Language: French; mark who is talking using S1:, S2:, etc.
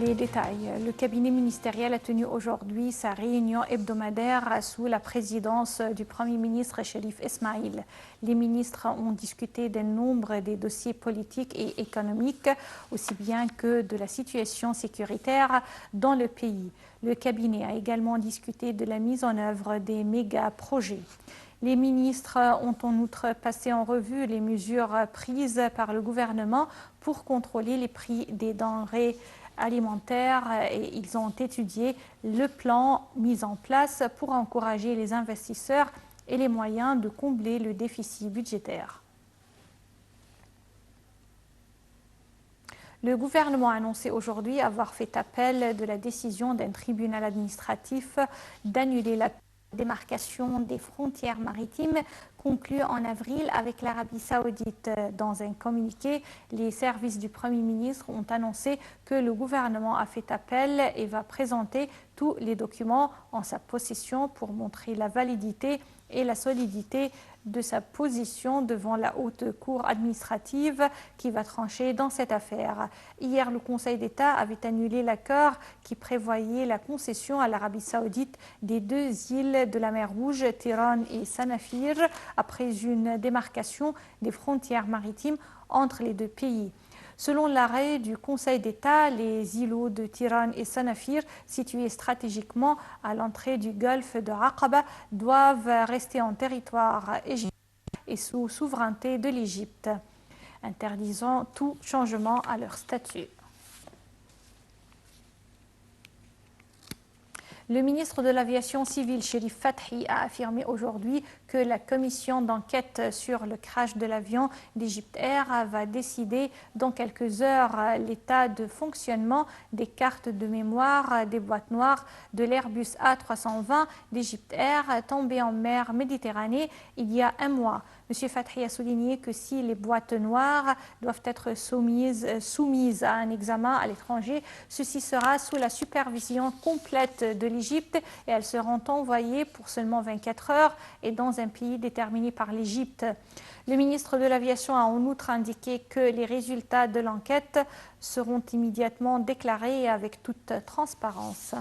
S1: Les détails. Le cabinet ministériel a tenu aujourd'hui sa réunion hebdomadaire sous la présidence du Premier ministre Cherif Esmaïl. Les ministres ont discuté d'un nombre des dossiers politiques et économiques, aussi bien que de la situation sécuritaire dans le pays. Le cabinet a également discuté de la mise en œuvre des méga-projets. Les ministres ont en outre passé en revue les mesures prises par le gouvernement pour contrôler les prix des denrées alimentaires et ils ont étudié le plan mis en place pour encourager les investisseurs et les moyens de combler le déficit budgétaire. Le gouvernement a annoncé aujourd'hui avoir fait appel de la décision d'un tribunal administratif d'annuler la démarcation des frontières maritimes conclue en avril avec l'Arabie saoudite. Dans un communiqué, les services du Premier ministre ont annoncé que le gouvernement a fait appel et va présenter tous les documents en sa possession pour montrer la validité et la solidité de sa position devant la haute cour administrative qui va trancher dans cette affaire. Hier, le Conseil d'État avait annulé l'accord qui prévoyait la concession à l'Arabie saoudite des deux îles de la mer Rouge, Tiran et Sanafir, après une démarcation des frontières maritimes entre les deux pays. Selon l'arrêt du Conseil d'État, les îlots de Tiran et Sanafir, situés stratégiquement à l'entrée du golfe de Aqaba, doivent rester en territoire égyptien et sous souveraineté de l'Égypte, interdisant tout changement à leur statut. Le ministre de l'Aviation civile, Cherif Fathi, a affirmé aujourd'hui que la commission d'enquête sur le crash de l'avion d'Egypt Air va décider dans quelques heures l'état de fonctionnement des cartes de mémoire des boîtes noires de l'Airbus A320 d'Egypt Air tombé en mer Méditerranée il y a un mois. M. Fathi a souligné que si les boîtes noires doivent être soumises à un examen à l'étranger, ceci sera sous la supervision complète de l'Égypte et elles seront envoyées pour seulement 24 heures et dans un pays déterminé par l'Égypte. Le ministre de l'Aviation a en outre indiqué que les résultats de l'enquête seront immédiatement déclarés avec toute transparence.